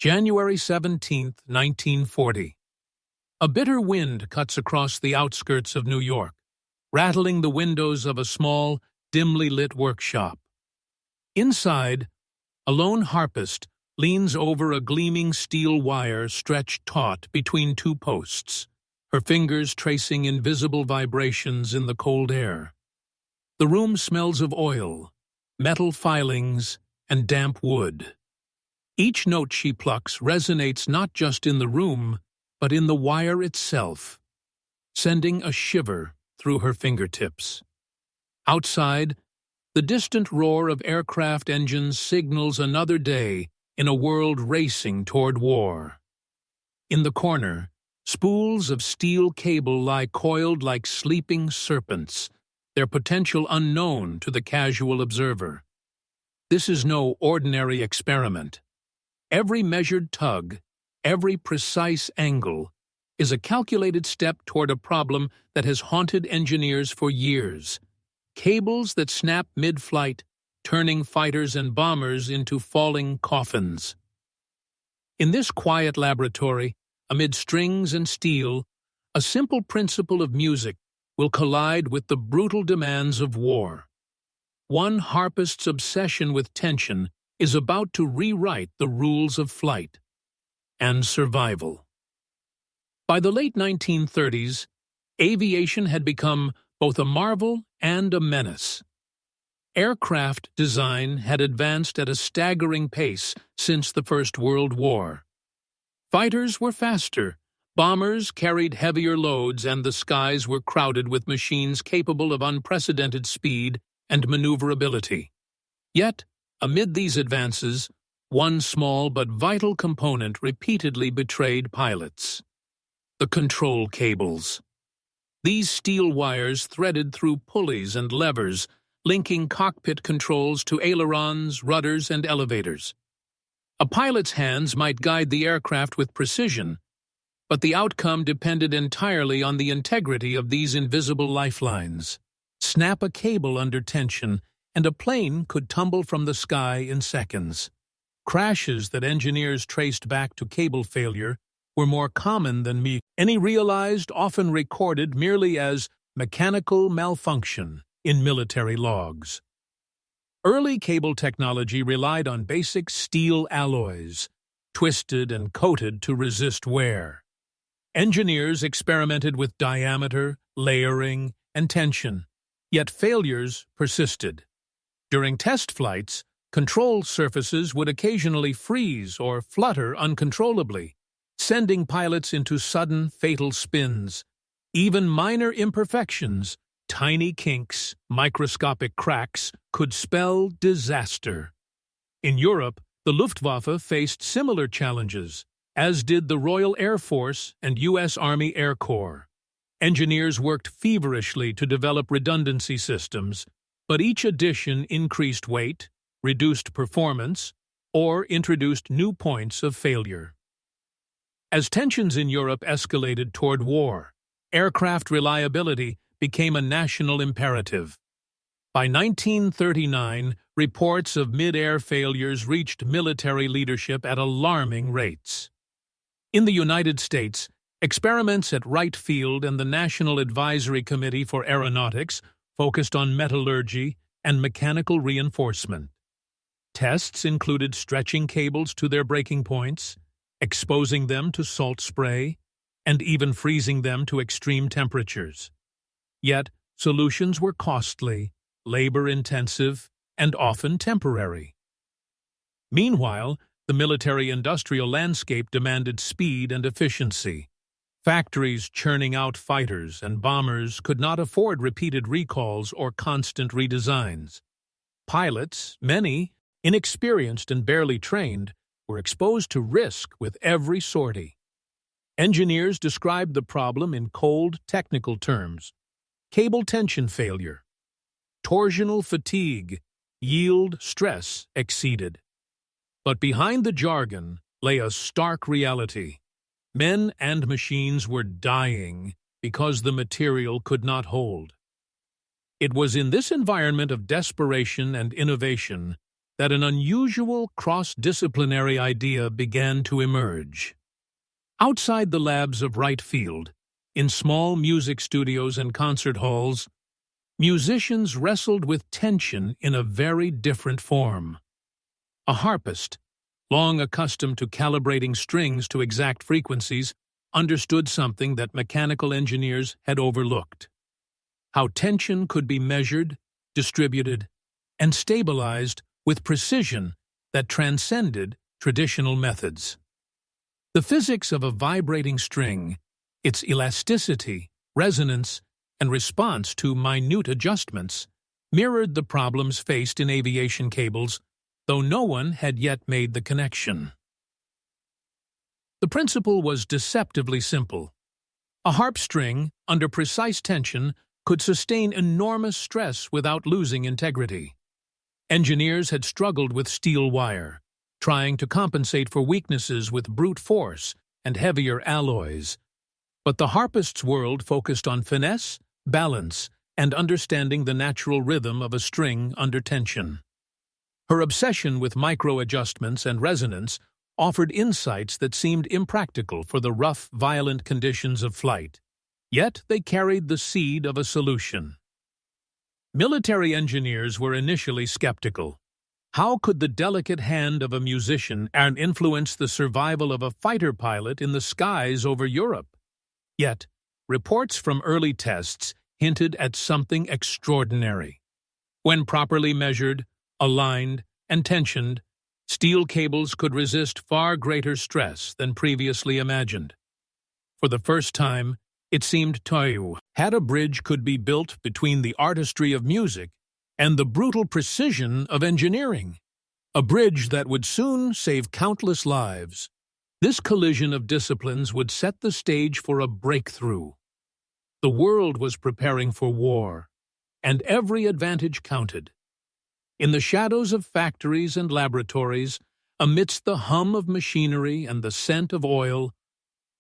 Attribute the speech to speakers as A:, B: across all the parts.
A: January 17, 1940. A bitter wind cuts across the outskirts of New York, rattling the windows of a small, dimly lit workshop. Inside, a lone harpist leans over a gleaming steel wire stretched taut between two posts, her fingers tracing invisible vibrations in the cold air. The room smells of oil, metal filings, and damp wood. Each note she plucks resonates not just in the room, but in the wire itself, sending a shiver through her fingertips. Outside, the distant roar of aircraft engines signals another day in a world racing toward war. In the corner, spools of steel cable lie coiled like sleeping serpents, their potential unknown to the casual observer. This is no ordinary experiment. Every measured tug, every precise angle, is a calculated step toward a problem that has haunted engineers for years. Cables that snap mid-flight, turning fighters and bombers into falling coffins. In this quiet laboratory, amid strings and steel, a simple principle of music will collide with the brutal demands of war. One harpist's obsession with tension is about to rewrite the rules of flight and survival. By the late 1930s, aviation had become both a marvel and a menace. Aircraft design had advanced at a staggering pace since the First World War. Fighters were faster, bombers carried heavier loads, and the skies were crowded with machines capable of unprecedented speed and maneuverability. Yet, amid these advances, one small but vital component repeatedly betrayed pilots: the control cables. These steel wires threaded through pulleys and levers, linking cockpit controls to ailerons, rudders, and elevators. A pilot's hands might guide the aircraft with precision, but the outcome depended entirely on the integrity of these invisible lifelines. Snap a cable under tension, and a plane could tumble from the sky in seconds. Crashes that engineers traced back to cable failure were more common than any realized, often recorded merely as mechanical malfunction in military logs. Early cable technology relied on basic steel alloys, twisted and coated to resist wear. Engineers experimented with diameter, layering, and tension, yet failures persisted. During test flights, control surfaces would occasionally freeze or flutter uncontrollably, sending pilots into sudden, fatal spins. Even minor imperfections, tiny kinks, microscopic cracks, could spell disaster. In Europe, the Luftwaffe faced similar challenges, as did the Royal Air Force and U.S. Army Air Corps. Engineers worked feverishly to develop redundancy systems, but each addition increased weight, reduced performance, or introduced new points of failure. As tensions in Europe escalated toward war, aircraft reliability became a national imperative. By 1939, reports of mid-air failures reached military leadership at alarming rates. In the United States, experiments at Wright Field and the National Advisory Committee for Aeronautics focused on metallurgy and mechanical reinforcement. Tests included stretching cables to their breaking points, exposing them to salt spray, and even freezing them to extreme temperatures. Yet, solutions were costly, labor-intensive, and often temporary. Meanwhile, the military-industrial landscape demanded speed and efficiency. Factories churning out fighters and bombers could not afford repeated recalls or constant redesigns. Pilots, many inexperienced and barely trained, were exposed to risk with every sortie. Engineers described the problem in cold, technical terms: cable tension failure, torsional fatigue, yield stress exceeded. But behind the jargon lay a stark reality. Men and machines were dying because the material could not hold. It was in this environment of desperation and innovation that an unusual cross-disciplinary idea began to emerge. Outside the labs of right field, in small music studios and concert halls, musicians wrestled with tension in a very different form. A harpist, long accustomed to calibrating strings to exact frequencies, understood something that mechanical engineers had overlooked: how tension could be measured, distributed, and stabilized with precision that transcended traditional methods. The physics of a vibrating string, its elasticity, resonance, and response to minute adjustments, mirrored the problems faced in aviation cables, though no one had yet made the connection. The principle was deceptively simple. A harp string, under precise tension, could sustain enormous stress without losing integrity. Engineers had struggled with steel wire, trying to compensate for weaknesses with brute force and heavier alloys. But the harpist's world focused on finesse, balance, and understanding the natural rhythm of a string under tension. Her obsession with micro-adjustments and resonance offered insights that seemed impractical for the rough, violent conditions of flight. Yet they carried the seed of a solution. Military engineers were initially skeptical. How could the delicate hand of a musician influence the survival of a fighter pilot in the skies over Europe? Yet, reports from early tests hinted at something extraordinary. When properly measured, aligned, and tensioned, steel cables could resist far greater stress than previously imagined. For the first time, it seemed that a bridge could be built between the artistry of music and the brutal precision of engineering, a bridge that would soon save countless lives. This collision of disciplines would set the stage for a breakthrough. The world was preparing for war, and every advantage counted. In the shadows of factories and laboratories, amidst the hum of machinery and the scent of oil,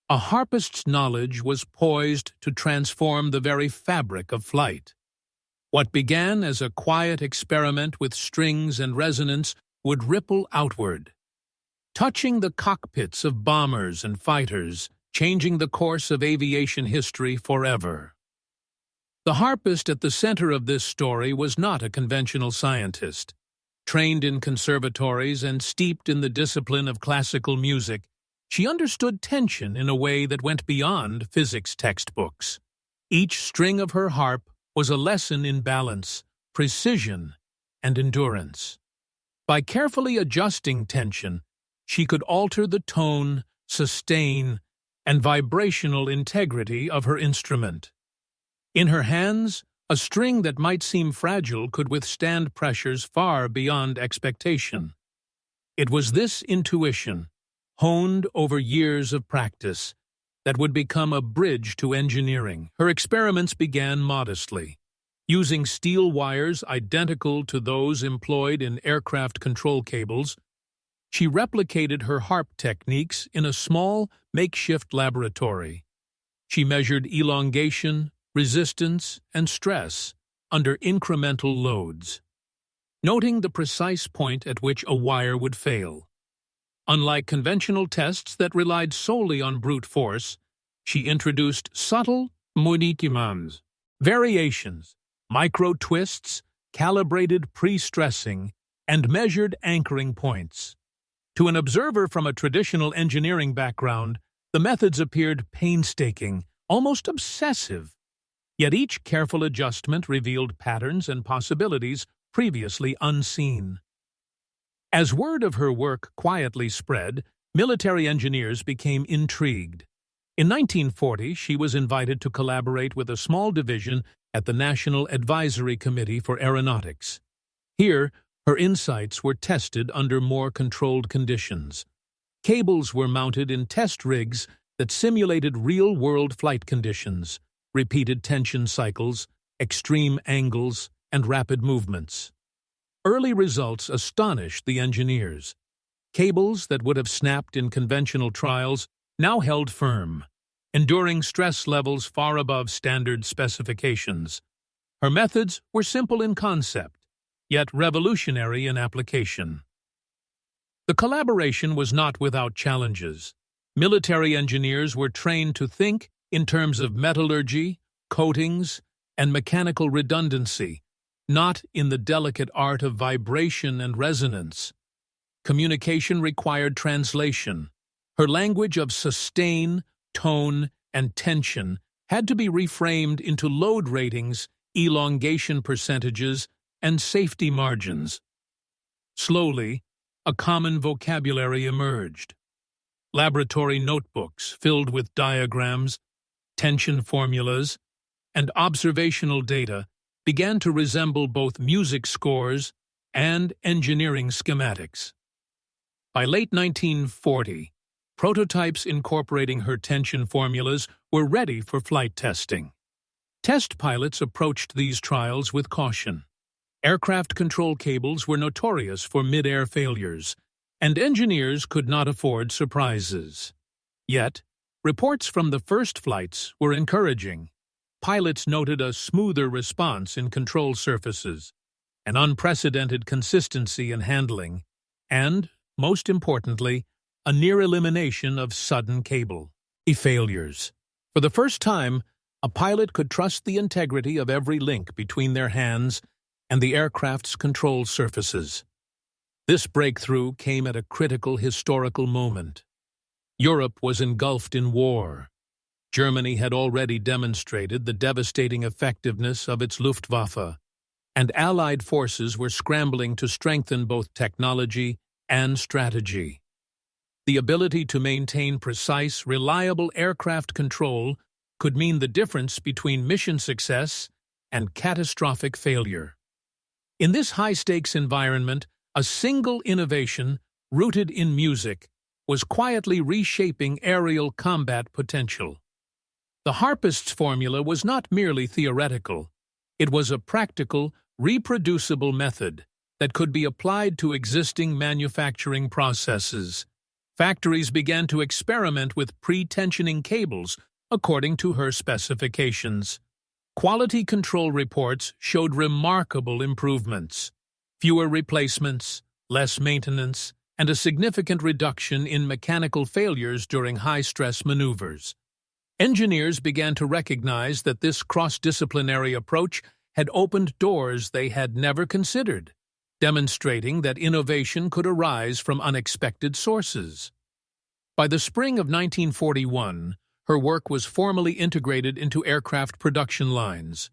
A: a harpist's knowledge was poised to transform the very fabric of flight. What began as a quiet experiment with strings and resonance would ripple outward, touching the cockpits of bombers and fighters, changing the course of aviation history forever. The harpist at the center of this story was not a conventional scientist. Trained in conservatories and steeped in the discipline of classical music, she understood tension in a way that went beyond physics textbooks. Each string of her harp was a lesson in balance, precision, and endurance. By carefully adjusting tension, she could alter the tone, sustain, and vibrational integrity of her instrument. In her hands, a string that might seem fragile could withstand pressures far beyond expectation. It was this intuition, honed over years of practice, that would become a bridge to engineering. Her experiments began modestly, using steel wires identical to those employed in aircraft control cables. She replicated her harp techniques in a small, makeshift laboratory. She measured elongation, resistance, and stress under incremental loads, noting the precise point at which a wire would fail. Unlike conventional tests that relied solely on brute force, she introduced subtle modifications, variations, micro-twists, calibrated pre-stressing, and measured anchoring points. To an observer from a traditional engineering background, the methods appeared painstaking, almost obsessive. Yet each careful adjustment revealed patterns and possibilities previously unseen. As word of her work quietly spread, military engineers became intrigued. In 1940, she was invited to collaborate with a small division at the National Advisory Committee for Aeronautics. Here, her insights were tested under more controlled conditions. Cables were mounted in test rigs that simulated real-world flight conditions, repeated tension cycles, extreme angles, and rapid movements. Early results astonished the engineers. Cables that would have snapped in conventional trials now held firm, enduring stress levels far above standard specifications. Her methods were simple in concept, yet revolutionary in application. The collaboration was not without challenges. Military engineers were trained to think in terms of metallurgy, coatings, and mechanical redundancy, not in the delicate art of vibration and resonance. Communication required translation. Her language of sustain, tone, and tension had to be reframed into load ratings, elongation percentages, and safety margins. Slowly, a common vocabulary emerged. Laboratory notebooks filled with diagrams, tension formulas, and observational data began to resemble both music scores and engineering schematics. By late 1940, prototypes incorporating her tension formulas were ready for flight testing. Test pilots approached these trials with caution. Aircraft control cables were notorious for mid-air failures, and engineers could not afford surprises. Yet, reports from the first flights were encouraging. Pilots noted a smoother response in control surfaces, an unprecedented consistency in handling, and, most importantly, a near elimination of sudden cable failures. For the first time, a pilot could trust the integrity of every link between their hands and the aircraft's control surfaces. This breakthrough came at a critical historical moment. Europe was engulfed in war. Germany had already demonstrated the devastating effectiveness of its Luftwaffe, and Allied forces were scrambling to strengthen both technology and strategy. The ability to maintain precise, reliable aircraft control could mean the difference between mission success and catastrophic failure. In this high-stakes environment, a single innovation, rooted in music, was quietly reshaping aerial combat potential. The Harpist's formula was not merely theoretical. It was a practical, reproducible method that could be applied to existing manufacturing processes. Factories began to experiment with pre-tensioning cables according to her specifications. Quality control reports showed remarkable improvements. Fewer replacements, less maintenance, and a significant reduction in mechanical failures during high-stress maneuvers. Engineers began to recognize that this cross-disciplinary approach had opened doors they had never considered, demonstrating that innovation could arise from unexpected sources. By the spring of 1941, her work was formally integrated into aircraft production lines.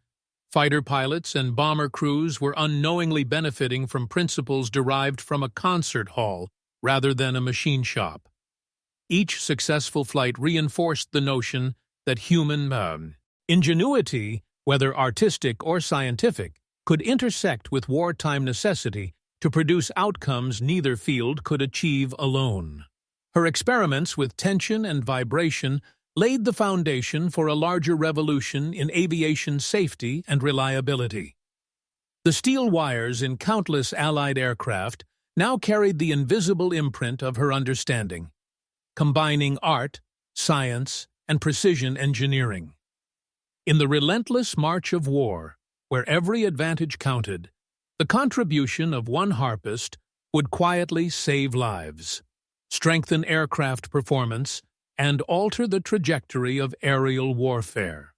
A: Fighter pilots and bomber crews were unknowingly benefiting from principles derived from a concert hall rather than a machine shop. Each successful flight reinforced the notion that human ingenuity, whether artistic or scientific, could intersect with wartime necessity to produce outcomes neither field could achieve alone. Her experiments with tension and vibration laid the foundation for a larger revolution in aviation safety and reliability. The steel wires in countless Allied aircraft now carried the invisible imprint of her understanding, combining art, science, and precision engineering. In the relentless march of war, where every advantage counted, the contribution of one harpist would quietly save lives, strengthen aircraft performance, and alter the trajectory of aerial warfare.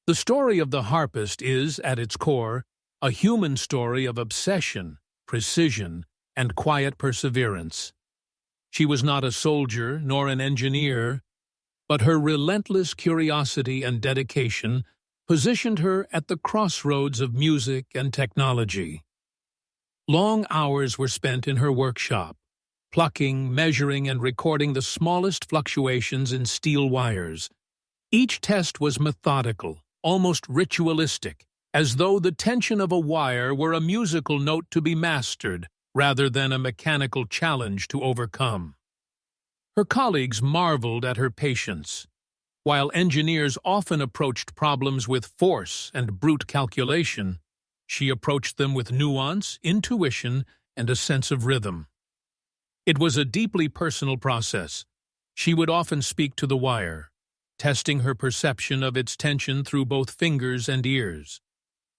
A: The story of the Harpist is, at its core, a human story of obsession, precision, and quiet perseverance. She was not a soldier nor an engineer, but her relentless curiosity and dedication positioned her at the crossroads of music and technology. Long hours were spent in her workshop, plucking, measuring, and recording the smallest fluctuations in steel wires. Each test was methodical, almost ritualistic, as though the tension of a wire were a musical note to be mastered rather than a mechanical challenge to overcome. Her colleagues marveled at her patience. While engineers often approached problems with force and brute calculation, she approached them with nuance, intuition, and a sense of rhythm. It was a deeply personal process. She would often speak to the wire, testing her perception of its tension through both fingers and ears.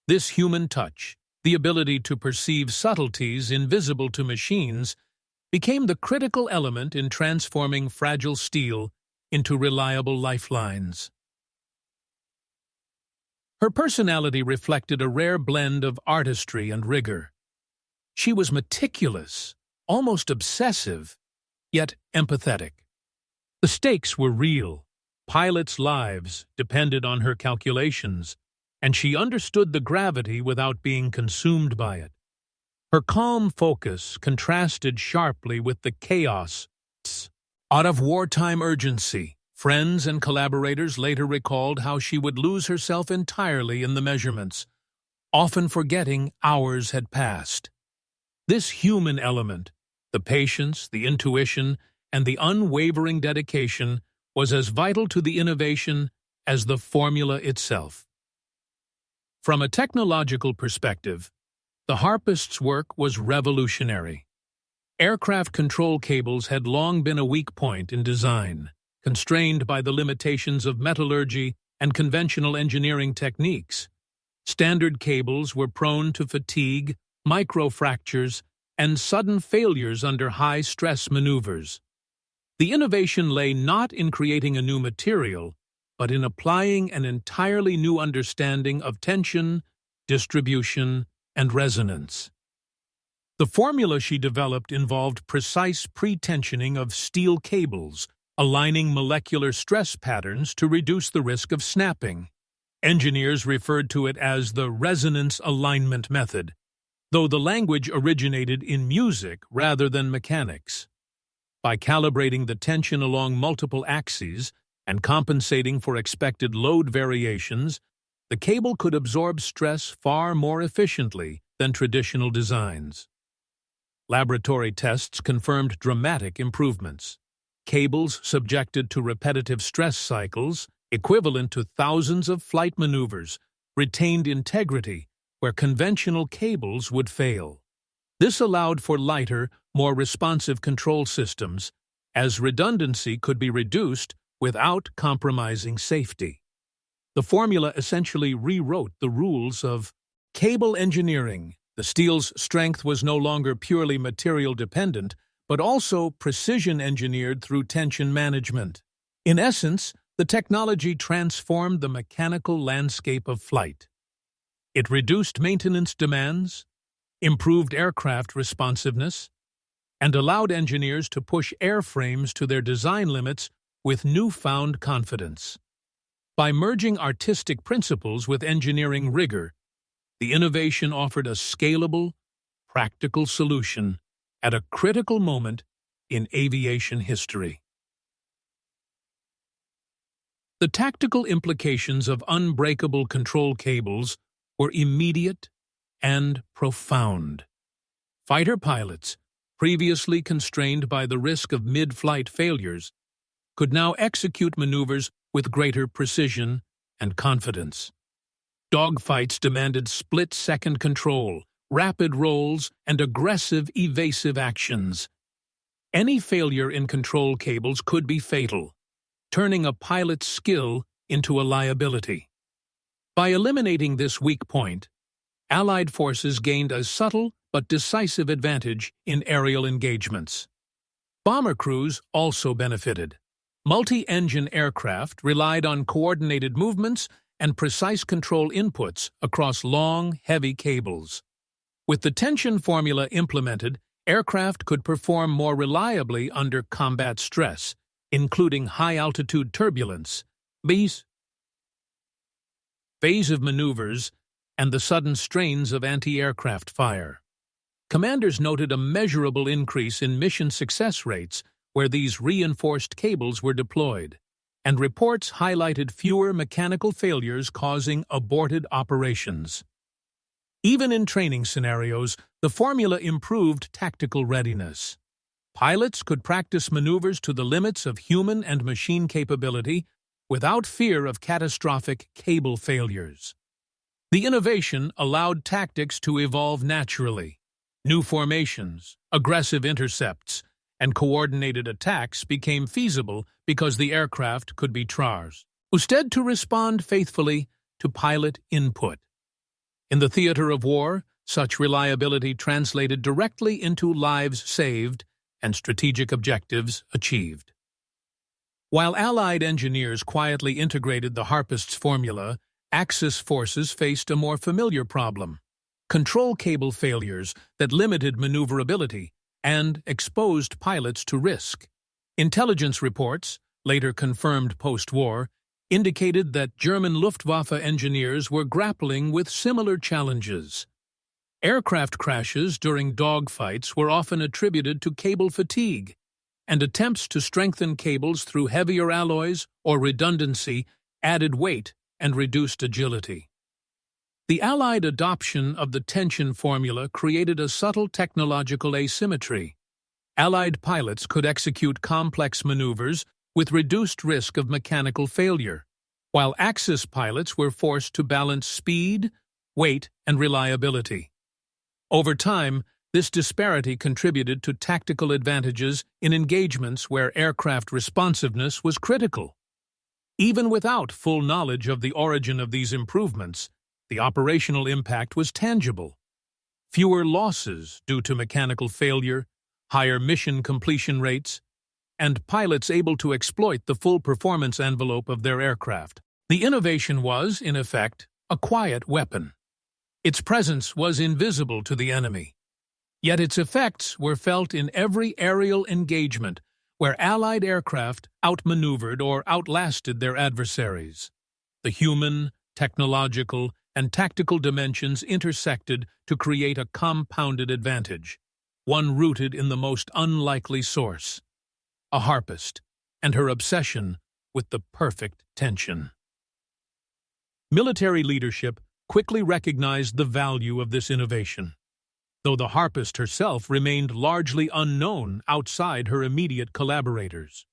A: This human touch, the ability to perceive subtleties invisible to machines, became the critical element in transforming fragile steel into reliable lifelines. Her personality reflected a rare blend of artistry and rigor. She was meticulous, almost obsessive, yet empathetic. The stakes were real. Pilots' lives depended on her calculations, and she understood the gravity without being consumed by it. Her calm focus contrasted sharply with the chaos out of wartime urgency. Friends and collaborators later recalled how she would lose herself entirely in the measurements, often forgetting hours had passed. This human element, the patience, the intuition, and the unwavering dedication, was as vital to the innovation as the formula itself. From a technological perspective, the Harpist's work was revolutionary. Aircraft control cables had long been a weak point in design, constrained by the limitations of metallurgy and conventional engineering techniques. Standard cables were prone to fatigue, microfractures, and sudden failures under high-stress maneuvers. The innovation lay not in creating a new material, but in applying an entirely new understanding of tension, distribution, and resonance. The formula she developed involved precise pre-tensioning of steel cables, aligning molecular stress patterns to reduce the risk of snapping. Engineers referred to it as the resonance alignment method, though the language originated in music rather than mechanics. By calibrating the tension along multiple axes and compensating for expected load variations, the cable could absorb stress far more efficiently than traditional designs. Laboratory tests confirmed dramatic improvements. Cables subjected to repetitive stress cycles, equivalent to thousands of flight maneuvers, retained integrity where conventional cables would fail. This allowed for lighter, more responsive control systems, as redundancy could be reduced without compromising safety. The formula essentially rewrote the rules of cable engineering. The steel's strength was no longer purely material-dependent, but also precision-engineered through tension management. In essence, the technology transformed the mechanical landscape of flight. It reduced maintenance demands, improved aircraft responsiveness, and allowed engineers to push airframes to their design limits with newfound confidence. By merging artistic principles with engineering rigor, the innovation offered a scalable, practical solution at a critical moment in aviation history. The tactical implications of unbreakable control cables were immediate and profound. Fighter pilots, previously constrained by the risk of mid-flight failures, could now execute maneuvers with greater precision and confidence. Dogfights demanded split-second control, rapid rolls, and aggressive evasive actions. Any failure in control cables could be fatal, turning a pilot's skill into a liability. By eliminating this weak point, Allied forces gained a subtle but decisive advantage in aerial engagements. Bomber crews also benefited. Multi-engine aircraft relied on coordinated movements and precise control inputs across long, heavy cables. With the tension formula implemented, aircraft could perform more reliably under combat stress, including high-altitude turbulence, evasive maneuvers, and the sudden strains of anti-aircraft fire. Commanders noted a measurable increase in mission success rates where these reinforced cables were deployed, and reports highlighted fewer mechanical failures causing aborted operations. Even in training scenarios, the formula improved tactical readiness. Pilots could practice maneuvers to the limits of human and machine capability without fear of catastrophic cable failures. The innovation allowed tactics to evolve naturally. New formations, aggressive intercepts, and coordinated attacks became feasible because the aircraft could be charged, instead to respond faithfully to pilot input. In the theater of war, Such reliability translated directly into lives saved and strategic objectives achieved. While Allied engineers quietly integrated the Harpist's formula, Axis forces faced a more familiar problem: control cable failures that limited maneuverability and exposed pilots to risk. Intelligence reports, later confirmed post-war, indicated that German Luftwaffe engineers were grappling with similar challenges. Aircraft crashes during dogfights were often attributed to cable fatigue, and attempts to strengthen cables through heavier alloys or redundancy added weight and reduced agility. The Allied adoption of the tension formula created a subtle technological asymmetry. Allied pilots could execute complex maneuvers with reduced risk of mechanical failure, while Axis pilots were forced to balance speed, weight, and reliability. Over time, this disparity contributed to tactical advantages in engagements where aircraft responsiveness was critical. Even without full knowledge of the origin of these improvements, the operational impact was tangible. Fewer losses due to mechanical failure, higher mission completion rates, and pilots able to exploit the full performance envelope of their aircraft. The innovation was, in effect, a quiet weapon. Its presence was invisible to the enemy. Yet its effects were felt in every aerial engagement where Allied aircraft outmaneuvered or outlasted their adversaries. The human, technological, and tactical dimensions intersected to create a compounded advantage, one rooted in the most unlikely source: a Harpist and her obsession with the perfect tension. Military leadership quickly recognized the value of this innovation, though the Harpist herself remained largely unknown outside her immediate collaborators.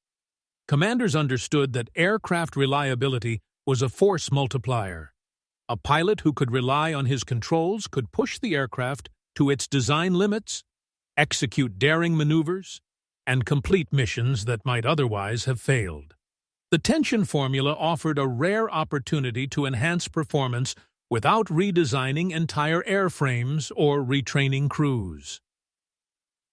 A: Commanders understood that aircraft reliability was a force multiplier. A pilot who could rely on his controls could push the aircraft to its design limits, execute daring maneuvers, and complete missions that might otherwise have failed. The tension formula offered a rare opportunity to enhance performance without redesigning entire airframes or retraining crews.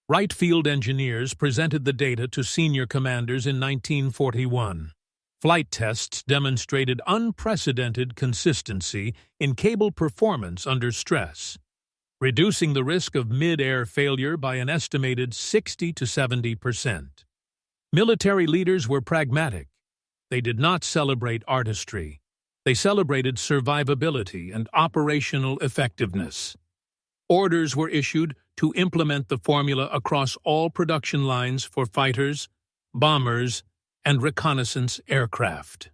A: Wright Field engineers presented the data to senior commanders in 1941. Flight tests demonstrated unprecedented consistency in cable performance under stress, reducing the risk of mid-air failure by an estimated 60 to 70%. Military leaders were pragmatic. They did not celebrate artistry. They celebrated survivability and operational effectiveness. Orders were issued to implement the formula across all production lines for fighters, bombers, and reconnaissance aircraft.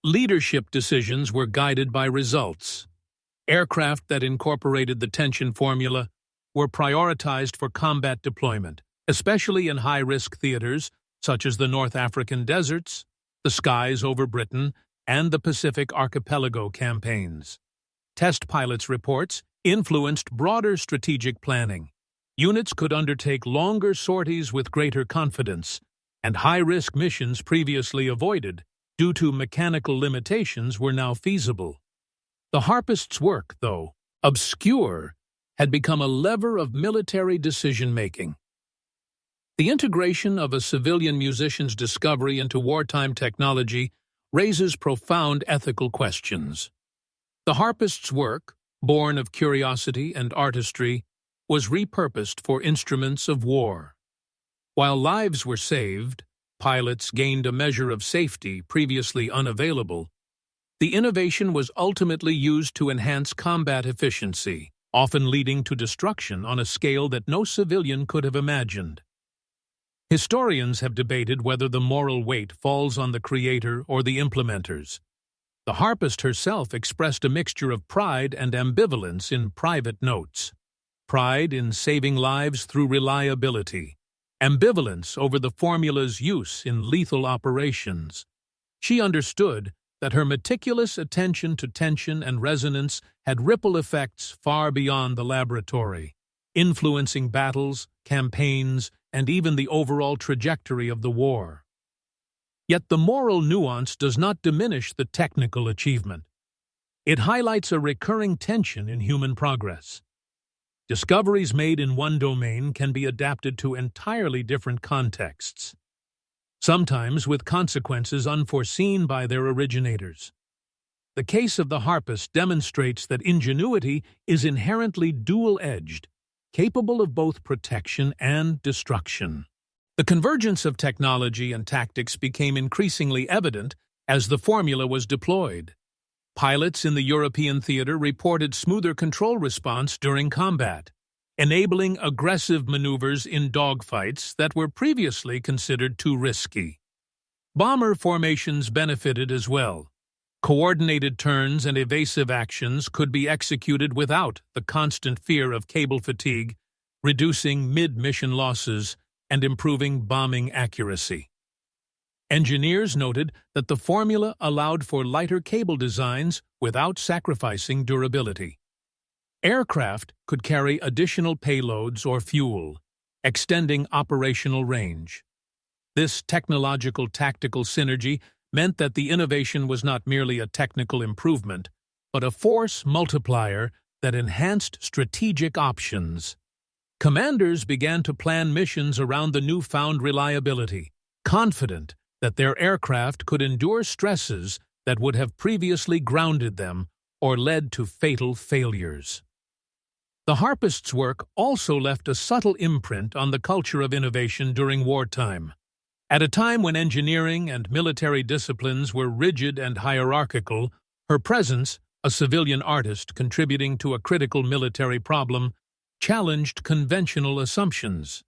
A: Leadership decisions were guided by results. Aircraft that incorporated the tension formula were prioritized for combat deployment, especially in high-risk theaters such as the North African deserts, the skies over Britain, and the Pacific Archipelago campaigns. Test pilots' reports influenced broader strategic planning. Units could undertake longer sorties with greater confidence, and high-risk missions previously avoided due to mechanical limitations were now feasible. The Harpist's work, though obscure, had become a lever of military decision-making. The integration of a civilian musician's discovery into wartime technology raises profound ethical questions. The Harpist's work, born of curiosity and artistry, was repurposed for instruments of war. While lives were saved, pilots gained a measure of safety previously unavailable. The innovation was ultimately used to enhance combat efficiency, often leading to destruction on a scale that no civilian could have imagined. Historians have debated whether the moral weight falls on the creator or the implementers. The Harpist herself expressed a mixture of pride and ambivalence in private notes. Pride in saving lives through reliability, ambivalence over the formula's use in lethal operations. She understood that her meticulous attention to tension and resonance had ripple effects far beyond the laboratory, influencing battles, campaigns, and even the overall trajectory of the war. Yet the moral nuance does not diminish the technical achievement. It highlights a recurring tension in human progress. Discoveries made in one domain can be adapted to entirely different contexts, sometimes with consequences unforeseen by their originators. The case of the Harpist demonstrates that ingenuity is inherently dual-edged, capable of both protection and destruction. The convergence of technology and tactics became increasingly evident as the formula was deployed. Pilots in the European theater reported smoother control response during combat, enabling aggressive maneuvers in dogfights that were previously considered too risky. Bomber formations benefited as well. Coordinated turns and evasive actions could be executed without the constant fear of cable fatigue, reducing mid-mission losses and improving bombing accuracy. Engineers noted that the formula allowed for lighter cable designs without sacrificing durability. Aircraft could carry additional payloads or fuel, extending operational range. This technological tactical synergy meant that the innovation was not merely a technical improvement, but a force multiplier that enhanced strategic options. Commanders began to plan missions around the newfound reliability, confident that their aircraft could endure stresses that would have previously grounded them or led to fatal failures. The Harpist's work also left a subtle imprint on the culture of innovation during wartime. At a time when engineering and military disciplines were rigid and hierarchical, her presence, a civilian artist contributing to a critical military problem, challenged conventional assumptions.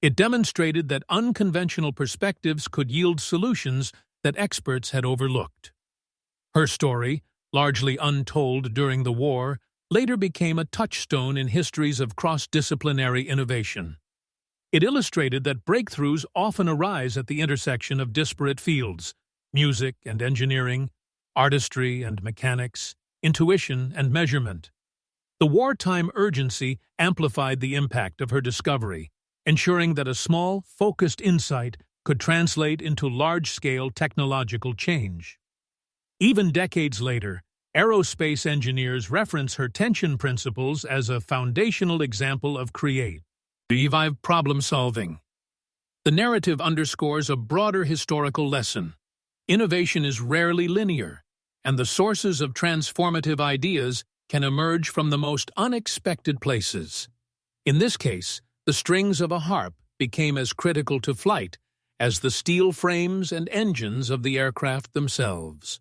A: It demonstrated that unconventional perspectives could yield solutions that experts had overlooked. Her story, largely untold during the war, later became a touchstone in histories of cross-disciplinary innovation. It illustrated that breakthroughs often arise at the intersection of disparate fields: music and engineering, artistry and mechanics, intuition and measurement. The wartime urgency amplified the impact of her discovery, ensuring that a small, focused insight could translate into large-scale technological change. Even decades later, aerospace engineers reference her tension principles as a foundational example of creative problem-solving. The narrative underscores a broader historical lesson. Innovation is rarely linear, and the sources of transformative ideas can emerge from the most unexpected places. In this case, the strings of a harp became as critical to flight as the steel frames and engines of the aircraft themselves.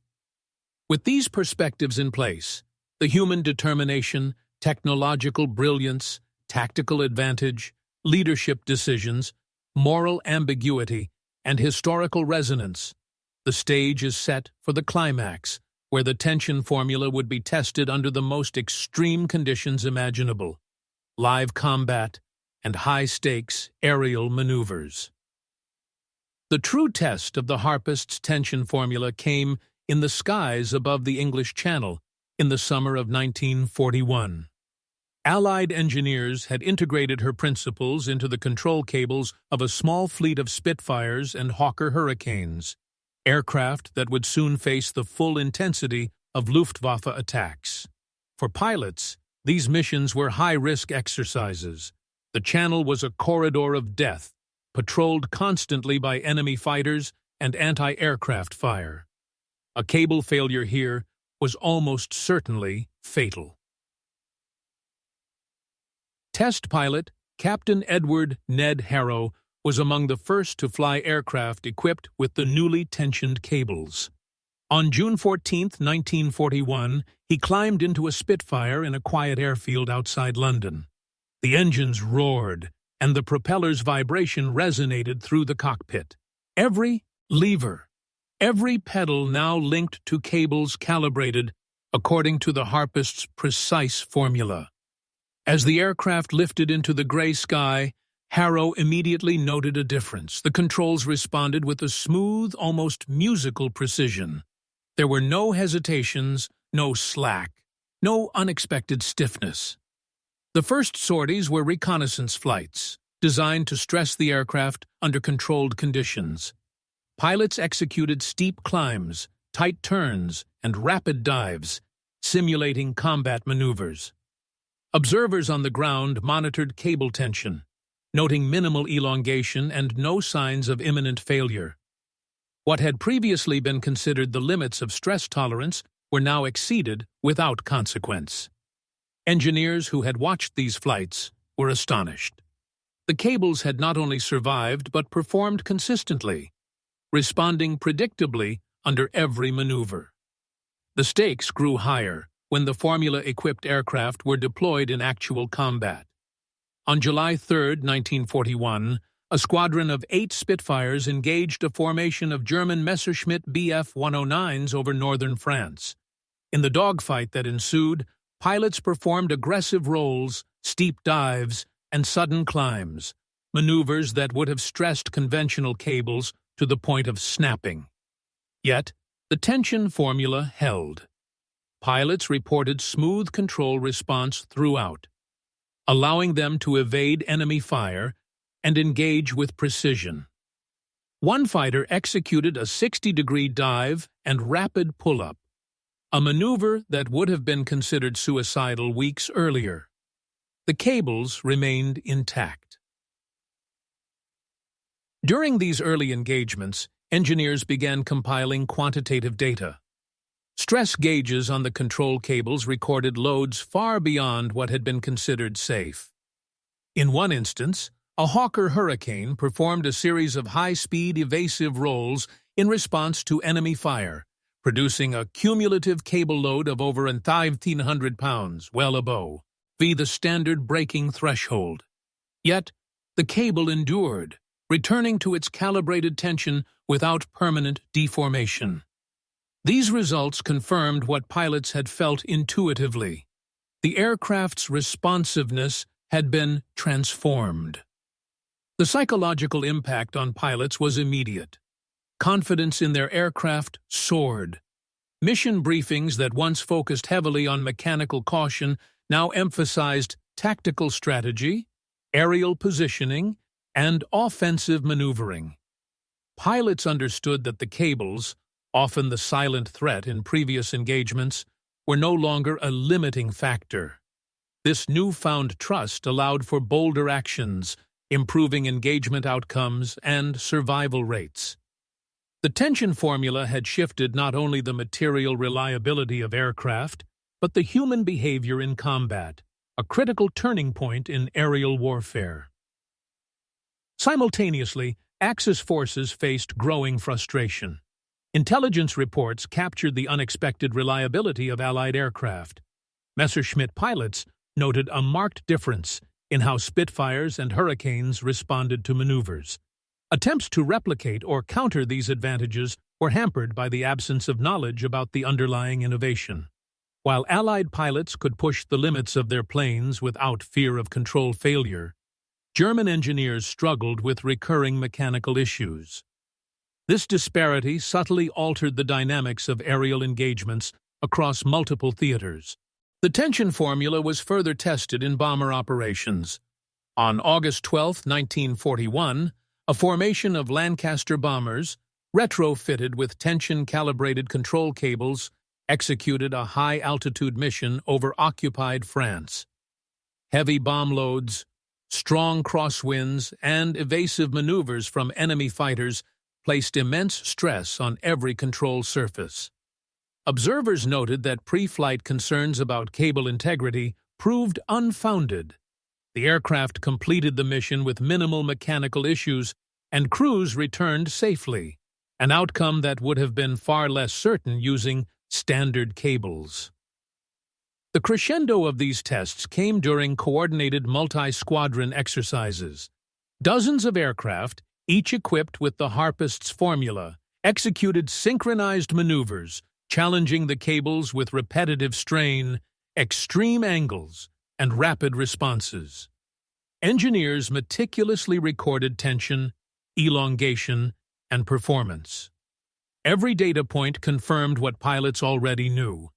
A: With these perspectives in place, the human determination, technological brilliance, tactical advantage, leadership decisions, moral ambiguity, and historical resonance, the stage is set for the climax, where the tension formula would be tested under the most extreme conditions imaginable: live combat and high-stakes aerial maneuvers. The true test of the Harpist's tension formula came in the skies above the English Channel in the summer of 1941. Allied engineers had integrated her principles into the control cables of a small fleet of Spitfires and Hawker Hurricanes, aircraft that would soon face the full intensity of Luftwaffe attacks. For pilots, these missions were high-risk exercises. The channel was a corridor of death, patrolled constantly by enemy fighters and anti-aircraft fire. A cable failure here was almost certainly fatal. Test pilot Captain Edward "Ned" Harrow was among the first to fly aircraft equipped with the newly tensioned cables. On June 14, 1941, he climbed into a Spitfire in a quiet airfield outside London. The engines roared, and the propeller's vibration resonated through the cockpit. Every lever, every pedal now linked to cables calibrated according to the Harpist's precise formula. As the aircraft lifted into the gray sky, Harrow immediately noted a difference. The controls responded with a smooth, almost musical precision. There were no hesitations, no slack, no unexpected stiffness. The first sorties were reconnaissance flights, designed to stress the aircraft under controlled conditions. Pilots executed steep climbs, tight turns, and rapid dives, simulating combat maneuvers. Observers on the ground monitored cable tension, noting minimal elongation and no signs of imminent failure. What had previously been considered the limits of stress tolerance were now exceeded without consequence. Engineers who had watched these flights were astonished. The cables had not only survived but performed consistently, responding predictably under every maneuver. The stakes grew higher when the formula-equipped aircraft were deployed in actual combat. On July 3, 1941, a squadron of 8 Spitfires engaged a formation of German Messerschmitt Bf-109s over northern France. In the dogfight that ensued, pilots performed aggressive rolls, steep dives, and sudden climbs, maneuvers that would have stressed conventional cables to the point of snapping. Yet, the tension formula held. Pilots reported smooth control response throughout, allowing them to evade enemy fire and engage with precision. One fighter executed a 60-degree dive and rapid pull-up, a maneuver that would have been considered suicidal weeks earlier. The cables remained intact. During these early engagements, engineers began compiling quantitative data. Stress gauges on the control cables recorded loads far beyond what had been considered safe. In one instance, a Hawker Hurricane performed a series of high-speed evasive rolls in response to enemy fire, producing a cumulative cable load of over 1,500 pounds, well above the standard braking threshold. Yet, the cable endured, returning to its calibrated tension without permanent deformation. These results confirmed what pilots had felt intuitively. The aircraft's responsiveness had been transformed. The psychological impact on pilots was immediate. Confidence in their aircraft soared. Mission briefings that once focused heavily on mechanical caution now emphasized tactical strategy, aerial positioning, and offensive maneuvering. Pilots understood that the cables, often the silent threat in previous engagements, were no longer a limiting factor. This newfound trust allowed for bolder actions, improving engagement outcomes and survival rates. The tension formula had shifted not only the material reliability of aircraft, but the human behavior in combat, a critical turning point in aerial warfare. Simultaneously, Axis forces faced growing frustration. Intelligence reports captured the unexpected reliability of Allied aircraft. Messerschmitt pilots noted a marked difference in how Spitfires and Hurricanes responded to maneuvers. Attempts to replicate or counter these advantages were hampered by the absence of knowledge about the underlying innovation. While Allied pilots could push the limits of their planes without fear of control failure, German engineers struggled with recurring mechanical issues. This disparity subtly altered the dynamics of aerial engagements across multiple theaters. The tension formula was further tested in bomber operations. On August 12, 1941, a formation of Lancaster bombers, retrofitted with tension-calibrated control cables, executed a high-altitude mission over occupied France. Heavy bomb loads, strong crosswinds, and evasive maneuvers from enemy fighters placed immense stress on every control surface. Observers noted that pre-flight concerns about cable integrity proved unfounded. The aircraft completed the mission with minimal mechanical issues, and crews returned safely, an outcome that would have been far less certain using standard cables. The crescendo of these tests came during coordinated multi-squadron exercises. Dozens of aircraft, each equipped with the Harpist's formula, executed synchronized maneuvers, challenging the cables with repetitive strain, extreme angles, and rapid responses. Engineers meticulously recorded tension, elongation, and performance. Every data point confirmed what pilots already knew.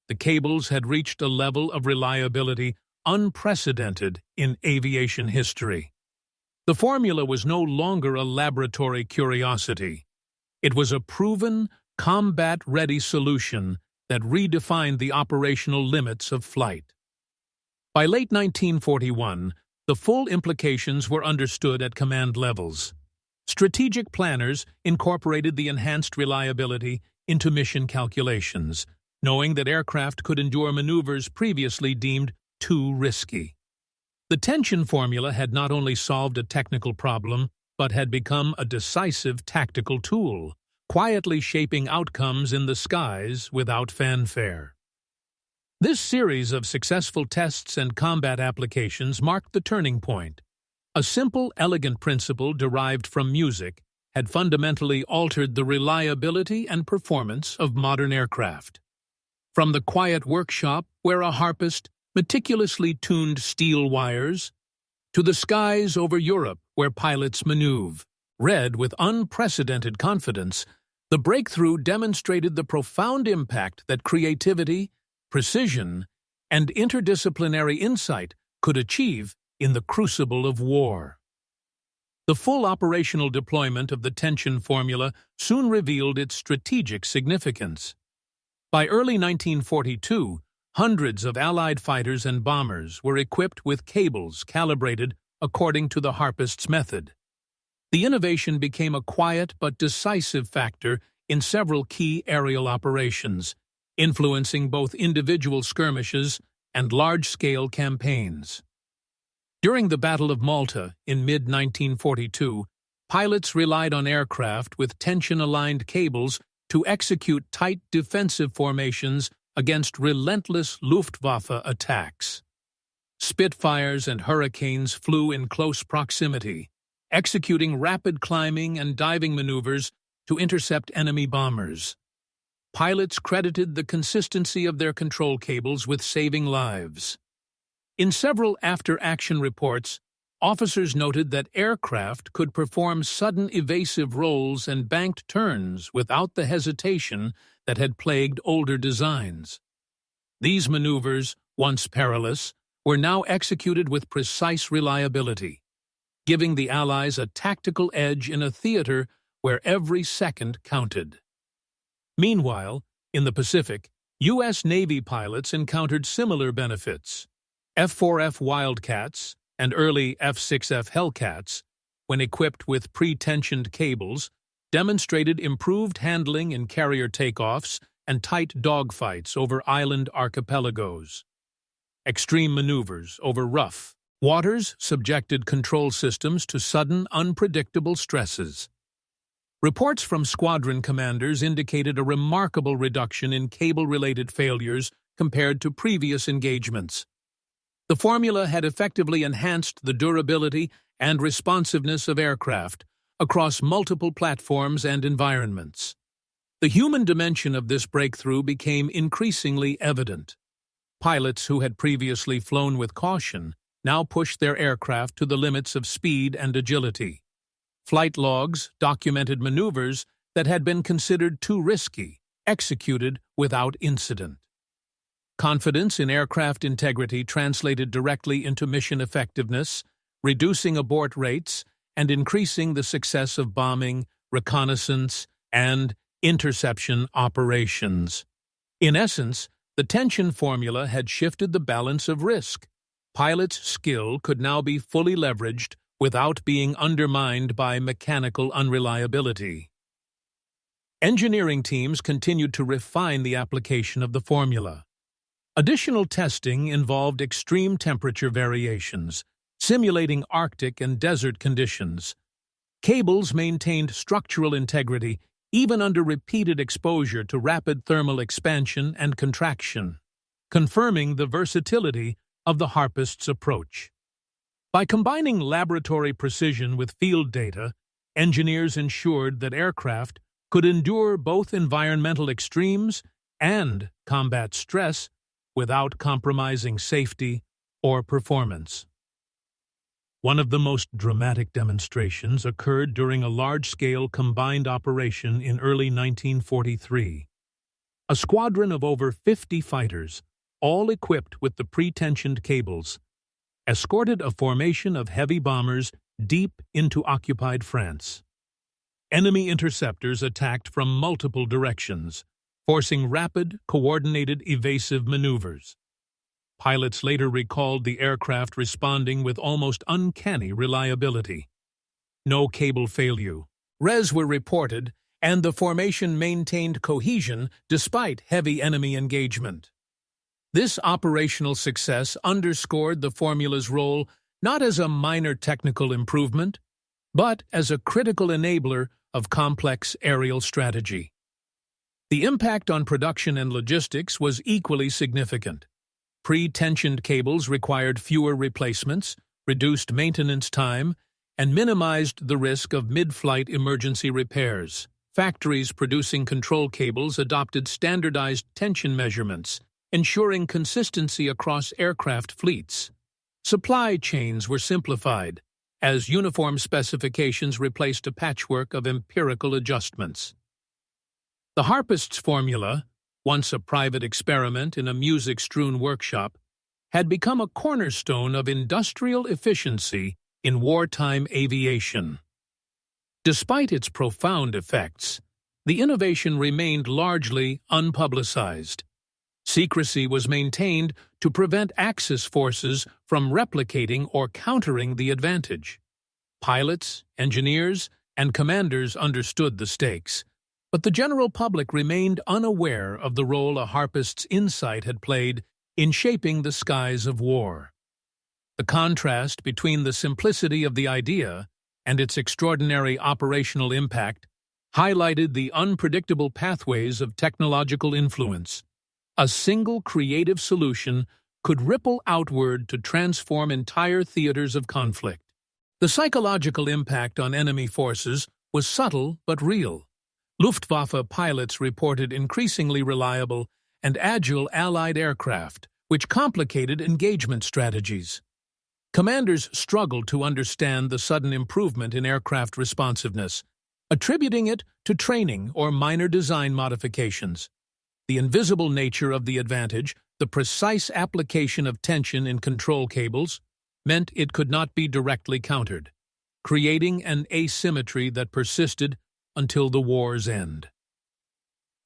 A: The cables had reached a level of reliability unprecedented in aviation history. The formula was no longer a laboratory curiosity. It was a proven, combat-ready solution that redefined the operational limits of flight. By late 1941, the full implications were understood at command levels. Strategic planners incorporated the enhanced reliability into mission calculations, knowing that aircraft could endure maneuvers previously deemed too risky. The tension formula had not only solved a technical problem, but had become a decisive tactical tool, quietly shaping outcomes in the skies without fanfare. This series of successful tests and combat applications marked the turning point. A simple, elegant principle derived from music had fundamentally altered the reliability and performance of modern aircraft. From the quiet workshop where a harpist meticulously tuned steel wires, to the skies over Europe where pilots maneuver, read with unprecedented confidence, the breakthrough demonstrated the profound impact that creativity, precision, and interdisciplinary insight could achieve in the crucible of war. The full operational deployment of the tension formula soon revealed its strategic significance. By early 1942, hundreds of Allied fighters and bombers were equipped with cables calibrated according to the Harpist's method. The innovation became a quiet but decisive factor in several key aerial operations, influencing both individual skirmishes and large-scale campaigns. During the Battle of Malta in mid-1942, pilots relied on aircraft with tension-aligned cables to execute tight defensive formations against relentless Luftwaffe attacks. Spitfires and Hurricanes flew in close proximity, executing rapid climbing and diving maneuvers to intercept enemy bombers. Pilots credited the consistency of their control cables with saving lives. In several after-action reports, officers noted that aircraft could perform sudden evasive rolls and banked turns without the hesitation that had plagued older designs. These maneuvers, once perilous, were now executed with precise reliability, giving the Allies a tactical edge in a theater where every second counted. Meanwhile, in the Pacific, U.S. Navy pilots encountered similar benefits. F-4F Wildcats and early F-6F Hellcats, when equipped with pre-tensioned cables, demonstrated improved handling in carrier takeoffs and tight dogfights over island archipelagos. Extreme maneuvers over rough waters subjected control systems to sudden, unpredictable stresses. Reports from squadron commanders indicated a remarkable reduction in cable-related failures compared to previous engagements. The formula had effectively enhanced the durability and responsiveness of aircraft across multiple platforms and environments. The human dimension of this breakthrough became increasingly evident. Pilots who had previously flown with caution now pushed their aircraft to the limits of speed and agility. Flight logs documented maneuvers that had been considered too risky, executed without incident. Confidence in aircraft integrity translated directly into mission effectiveness, reducing abort rates and increasing the success of bombing, reconnaissance, and interception operations. In essence, the tension formula had shifted the balance of risk. Pilots' skill could now be fully leveraged without being undermined by mechanical unreliability. Engineering teams continued to refine the application of the formula. Additional testing involved extreme temperature variations, simulating Arctic and desert conditions. Cables maintained structural integrity even under repeated exposure to rapid thermal expansion and contraction, confirming the versatility of the Harpist's approach. By combining laboratory precision with field data, engineers ensured that aircraft could endure both environmental extremes and combat stress without compromising safety or performance. One of the most dramatic demonstrations occurred during a large-scale combined operation in early 1943. A squadron of over 50 fighters, all equipped with the pre-tensioned cables, escorted a formation of heavy bombers deep into occupied France. Enemy interceptors attacked from multiple directions, forcing rapid, coordinated, evasive maneuvers. Pilots later recalled the aircraft responding with almost uncanny reliability. No cable failure. Res were reported, and the formation maintained cohesion despite heavy enemy engagement. This operational success underscored the formula's role not as a minor technical improvement, but as a critical enabler of complex aerial strategy. The impact on production and logistics was equally significant. Pre-tensioned cables required fewer replacements, reduced maintenance time, and minimized the risk of mid-flight emergency repairs. Factories producing control cables adopted standardized tension measurements, ensuring consistency across aircraft fleets. Supply chains were simplified, as uniform specifications replaced a patchwork of empirical adjustments. The Harpist's formula, once a private experiment in a music-strewn workshop, had become a cornerstone of industrial efficiency in wartime aviation. Despite its profound effects, the innovation remained largely unpublicized. Secrecy was maintained to prevent Axis forces from replicating or countering the advantage. Pilots, engineers, and commanders understood the stakes, but the general public remained unaware of the role a Harpist's insight had played in shaping the skies of war. The contrast between the simplicity of the idea and its extraordinary operational impact highlighted the unpredictable pathways of technological influence. A single creative solution could ripple outward to transform entire theaters of conflict. The psychological impact on enemy forces was subtle but real. Luftwaffe pilots reported increasingly reliable and agile Allied aircraft, which complicated engagement strategies. Commanders struggled to understand the sudden improvement in aircraft responsiveness, attributing it to training or minor design modifications. The invisible nature of the advantage, the precise application of tension in control cables, meant it could not be directly countered, creating an asymmetry that persisted until the war's end.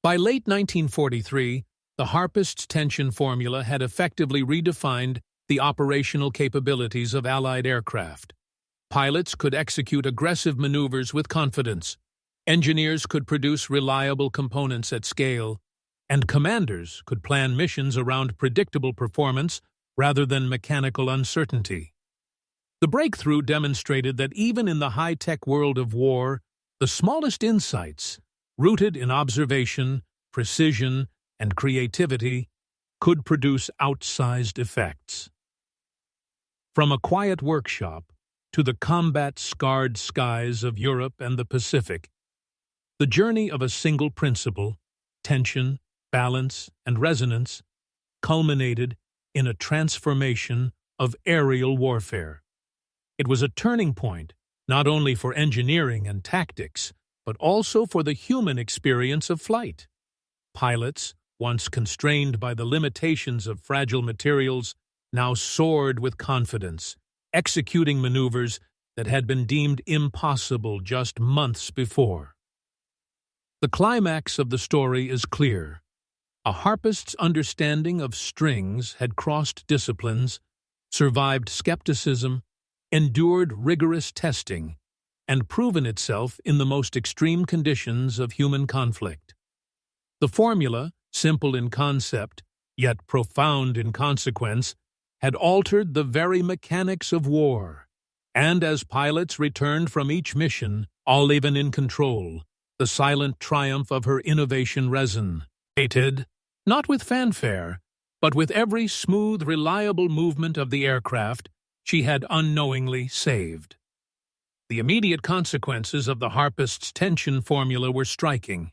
A: By late 1943, the Harpist's tension formula had effectively redefined the operational capabilities of Allied aircraft. Pilots could execute aggressive maneuvers with confidence, engineers could produce reliable components at scale, and commanders could plan missions around predictable performance rather than mechanical uncertainty. The breakthrough demonstrated that even in the high-tech world of war, the smallest insights, rooted in observation, precision, and creativity, could produce outsized effects. From a quiet workshop to the combat-scarred skies of Europe and the Pacific, the journey of a single principle, tension, balance, and resonance, culminated in a transformation of aerial warfare. It was a turning point not only for engineering and tactics, but also for the human experience of flight. Pilots, once constrained by the limitations of fragile materials, now soared with confidence, executing maneuvers that had been deemed impossible just months before. The climax of the story is clear. A Harpist's understanding of strings had crossed disciplines, survived skepticism, endured rigorous testing, and proven itself in the most extreme conditions of human conflict. The formula, simple in concept, yet profound in consequence, had altered the very mechanics of war, and as pilots returned from each mission, all even in control, the silent triumph of her innovation resonated, not with fanfare, but with every smooth, reliable movement of the aircraft she had unknowingly saved. The immediate consequences of the Harpist's tension formula were striking.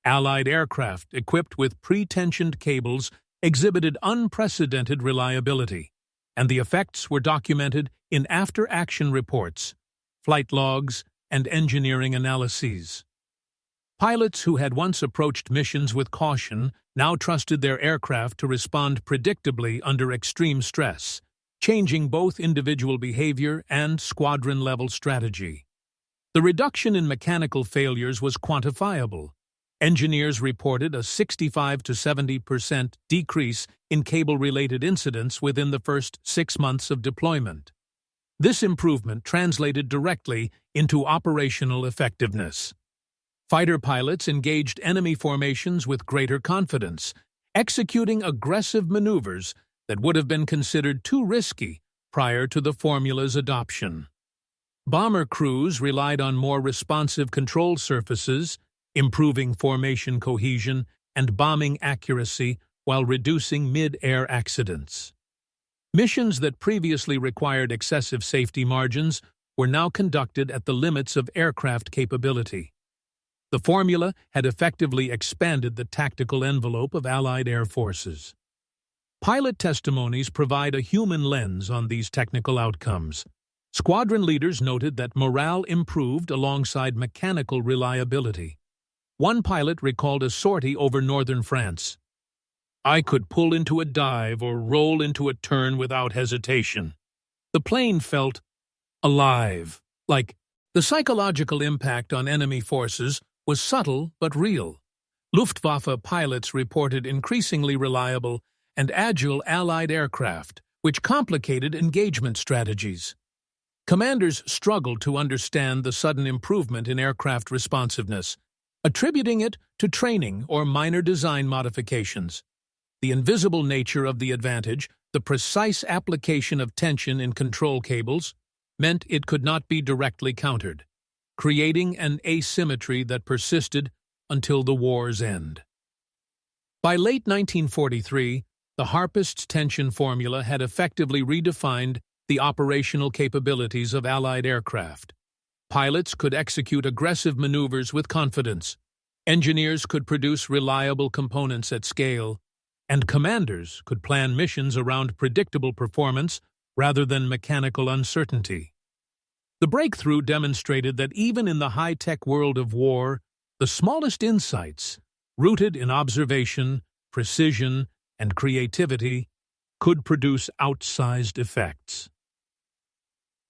A: Allied aircraft equipped with pre-tensioned cables exhibited unprecedented reliability, and the effects were documented in after-action reports, flight logs, and engineering analyses. Pilots who had once approached missions with caution now trusted their aircraft to respond predictably under extreme stress, changing both individual behavior and squadron-level strategy. The reduction in mechanical failures was quantifiable. Engineers reported a 65 to 70% decrease in cable-related incidents within the first 6 months of deployment. This improvement translated directly into operational effectiveness. Fighter pilots engaged enemy formations with greater confidence, executing aggressive maneuvers that would have been considered too risky prior to the formula's adoption. Bomber crews relied on more responsive control surfaces, improving formation cohesion and bombing accuracy while reducing mid-air accidents. Missions that previously required excessive safety margins were now conducted at the limits of aircraft capability. The formula had effectively expanded the tactical envelope of Allied air forces. Pilot testimonies provide a human lens on these technical outcomes. Squadron leaders noted that morale improved alongside mechanical reliability. One pilot recalled a sortie over northern France. "I could pull into a dive or roll into a turn without hesitation. The plane felt alive." The psychological impact on enemy forces was subtle but real. Luftwaffe pilots reported increasingly reliable and agile Allied aircraft, which complicated engagement strategies. Commanders struggled to understand the sudden improvement in aircraft responsiveness, attributing it to training or minor design modifications. The invisible nature of the advantage, the precise application of tension in control cables, meant it could not be directly countered, creating an asymmetry that persisted until the war's end. By late 1943, the Harpist tension formula had effectively redefined the operational capabilities of Allied aircraft. Pilots could execute aggressive maneuvers with confidence, engineers could produce reliable components at scale, and commanders could plan missions around predictable performance rather than mechanical uncertainty. The breakthrough demonstrated that even in the high-tech world of war, the smallest insights, rooted in observation, precision, and creativity, could produce outsized effects.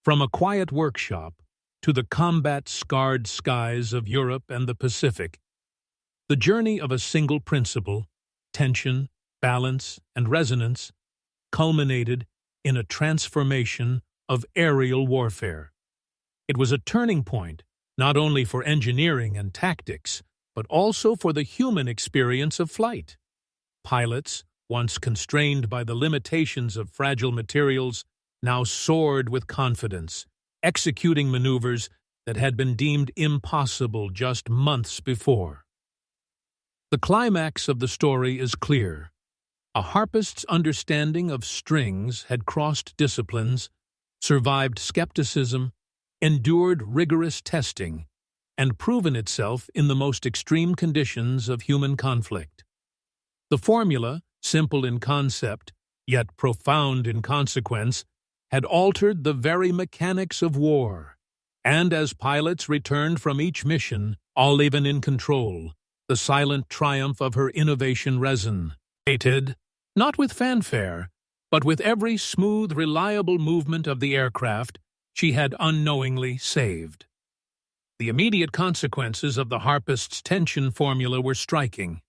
A: From a quiet workshop to the combat-scarred skies of Europe and the Pacific, the journey of a single principle, tension, balance, and resonance, culminated in a transformation of aerial warfare. It was a turning point, not only for engineering and tactics, but also for the human experience of flight. Pilots, once constrained by the limitations of fragile materials, now soared with confidence, executing maneuvers that had been deemed impossible just months before. The climax of the story is clear. A Harpist's understanding of strings had crossed disciplines, survived skepticism, endured rigorous testing, and proven itself in the most extreme conditions of human conflict. The formula, simple in concept, yet profound in consequence, had altered the very mechanics of war, and as pilots returned from each mission, all even in control, the silent triumph of her innovation resonated, not with fanfare, but with every smooth, reliable movement of the aircraft she had unknowingly saved. The immediate consequences of the Harpist's tension formula were striking.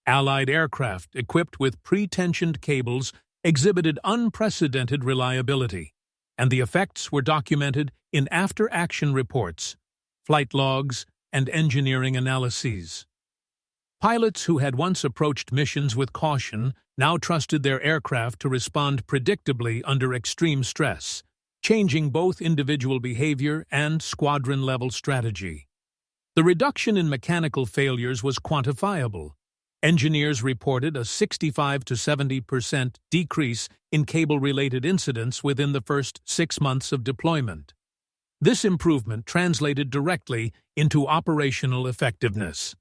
A: Allied aircraft equipped with pre-tensioned cables exhibited unprecedented reliability, and the effects were documented in after-action reports, flight logs, and engineering analyses. Pilots who had once approached missions with caution now trusted their aircraft to respond predictably under extreme stress, changing both individual behavior and squadron-level strategy. The reduction in mechanical failures was quantifiable. Engineers reported a 65 to 70% decrease in cable-related incidents within the first 6 months of deployment. This improvement translated directly into operational effectiveness.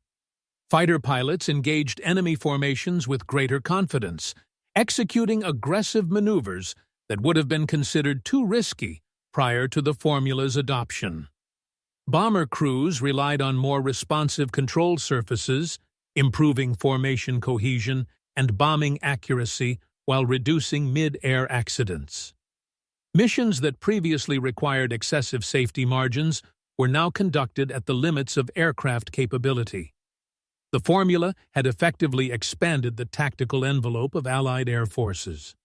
A: Fighter pilots engaged enemy formations with greater confidence, executing aggressive maneuvers that would have been considered too risky prior to the formula's adoption. Bomber crews relied on more responsive control surfaces, improving formation cohesion and bombing accuracy while reducing mid-air accidents. Missions that previously required excessive safety margins were now conducted at the limits of aircraft capability. The formula had effectively expanded the tactical envelope of Allied air forces.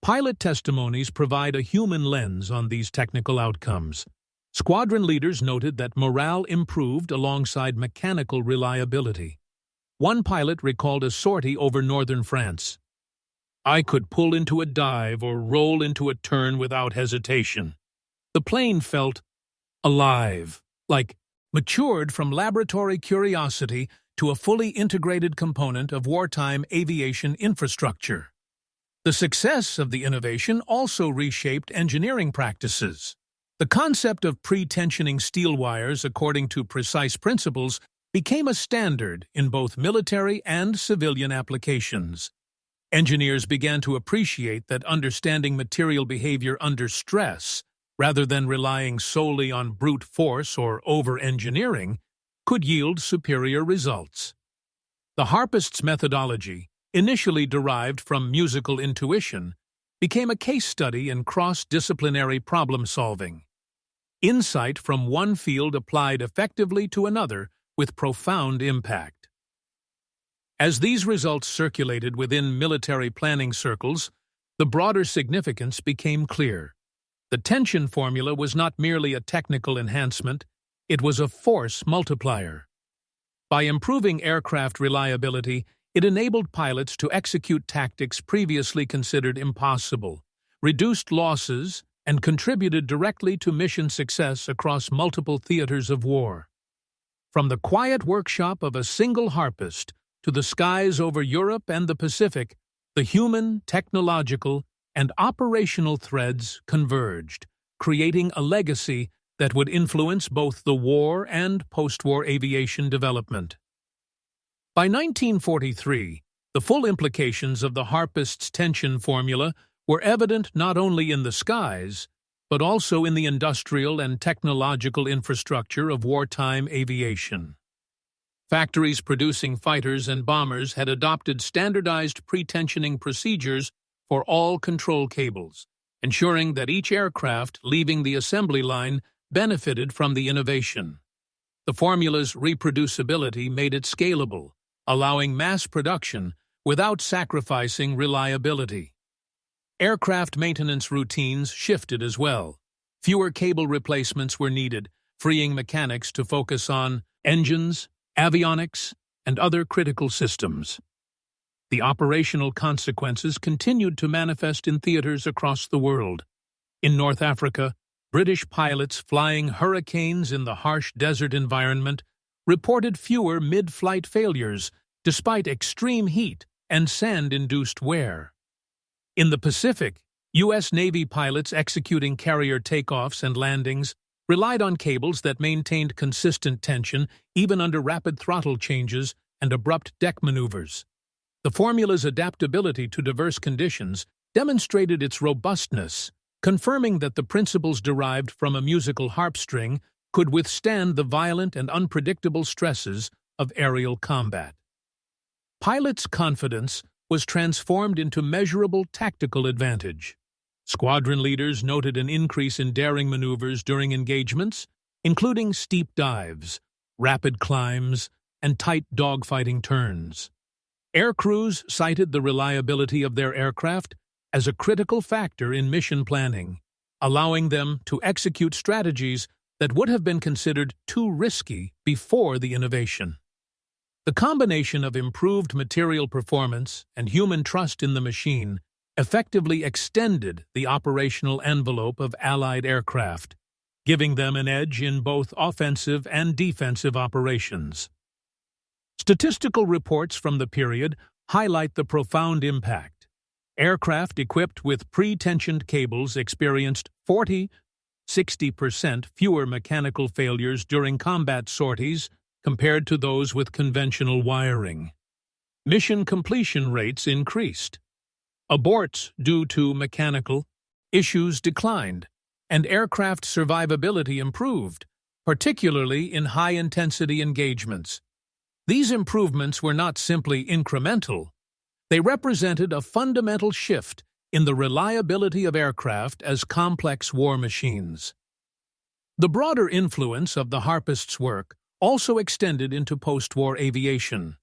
A: Pilot testimonies provide a human lens on these technical outcomes. Squadron leaders noted that morale improved alongside mechanical reliability. One pilot recalled a sortie over northern France. "I could pull into a dive or roll into a turn without hesitation. The plane felt alive, like matured from laboratory curiosity to a fully integrated component of wartime aviation infrastructure." The success of the innovation also reshaped engineering practices. The concept of pre-tensioning steel wires according to precise principles became a standard in both military and civilian applications. Engineers began to appreciate that understanding material behavior under stress, rather than relying solely on brute force or over-engineering, could yield superior results. The Harpist's methodology, initially derived from musical intuition, became a case study in cross-disciplinary problem-solving. Insight from one field applied effectively to another with profound impact. As these results circulated within military planning circles, the broader significance became clear. The tension formula was not merely a technical enhancement, it was a force multiplier. By improving aircraft reliability, it enabled pilots to execute tactics previously considered impossible, reduced losses, and contributed directly to mission success across multiple theaters of war. From the quiet workshop of a single harpist to the skies over Europe and the Pacific, the human, technological, and operational threads converged, creating a legacy that would influence both the war and post-war aviation development. By 1943, the full implications of the Harpist's tension formula were evident not only in the skies, but also in the industrial and technological infrastructure of wartime aviation. Factories producing fighters and bombers had adopted standardized pre-tensioning procedures for all control cables, ensuring that each aircraft leaving the assembly line benefited from the innovation. The formula's reproducibility made it scalable, allowing mass production without sacrificing reliability. Aircraft maintenance routines shifted as well. Fewer cable replacements were needed, freeing mechanics to focus on engines, avionics, and other critical systems. The operational consequences continued to manifest in theaters across the world. In North Africa, British pilots flying Hurricanes in the harsh desert environment reported fewer mid-flight failures despite extreme heat and sand-induced wear. In the Pacific, U.S. Navy pilots executing carrier takeoffs and landings relied on cables that maintained consistent tension even under rapid throttle changes and abrupt deck maneuvers. The formula's adaptability to diverse conditions demonstrated its robustness, confirming that the principles derived from a musical harp string could withstand the violent and unpredictable stresses of aerial combat. Pilots' confidence was transformed into measurable tactical advantage. Squadron leaders noted an increase in daring maneuvers during engagements, including steep dives, rapid climbs, and tight dogfighting turns. Air crews cited the reliability of their aircraft as a critical factor in mission planning, allowing them to execute strategies that would have been considered too risky before the innovation. The combination of improved material performance and human trust in the machine effectively extended the operational envelope of Allied aircraft, giving them an edge in both offensive and defensive operations. Statistical reports from the period highlight the profound impact. Aircraft equipped with pre-tensioned cables experienced 40–60% fewer mechanical failures during combat sorties compared to those with conventional wiring. Mission completion rates increased. Aborts due to mechanical issues declined, and aircraft survivability improved, particularly in high-intensity engagements. These improvements were not simply incremental. They represented a fundamental shift in the reliability of aircraft as complex war machines. The broader influence of the Harpist's work also extended into post-war aviation.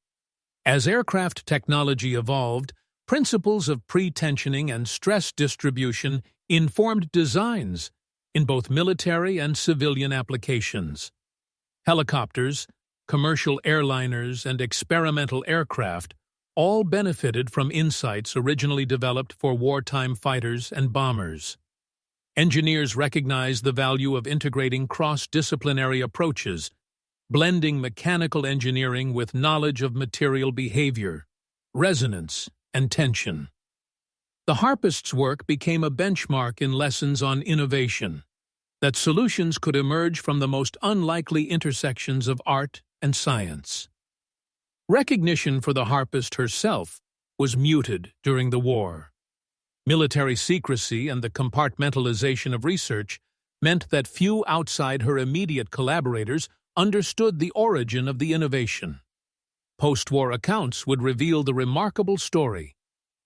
A: As aircraft technology evolved, principles of pre-tensioning and stress distribution informed designs in both military and civilian applications. Helicopters, commercial airliners, and experimental aircraft all benefited from insights originally developed for wartime fighters and bombers. Engineers recognized the value of integrating cross-disciplinary approaches, blending mechanical engineering with knowledge of material behavior, resonance, and tension. The Harpist's work became a benchmark in lessons on innovation, that solutions could emerge from the most unlikely intersections of art and science. Recognition for the Harpist herself was muted during the war. Military secrecy and the compartmentalization of research meant that few outside her immediate collaborators understood the origin of the innovation. Post-war accounts would reveal the remarkable story,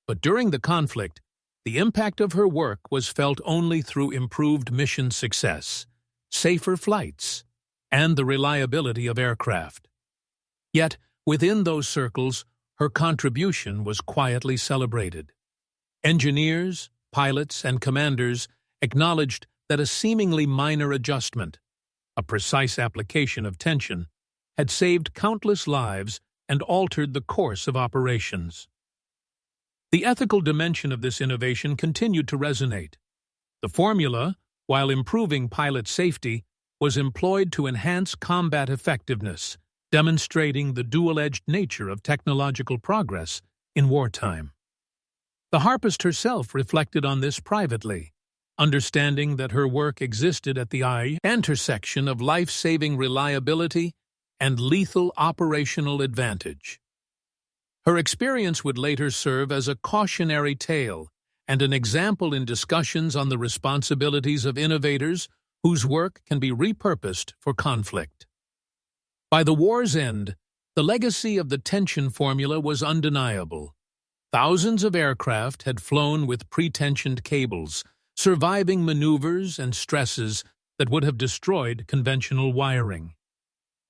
A: but during the conflict, the impact of her work was felt only through improved mission success, safer flights, and the reliability of aircraft. Yet, within those circles, her contribution was quietly celebrated. Engineers, pilots, and commanders acknowledged that a seemingly minor adjustment, a precise application of tension, had saved countless lives and altered the course of operations. The ethical dimension of this innovation continued to resonate. The formula, while improving pilot safety, was employed to enhance combat effectiveness, demonstrating the dual-edged nature of technological progress in wartime. The Harpist herself reflected on this privately, understanding that her work existed at the intersection of life-saving reliability and lethal operational advantage. Her experience would later serve as a cautionary tale and an example in discussions on the responsibilities of innovators whose work can be repurposed for conflict. By the war's end, the legacy of the tension formula was undeniable. Thousands of aircraft had flown with pre-tensioned cables, surviving maneuvers and stresses that would have destroyed conventional wiring.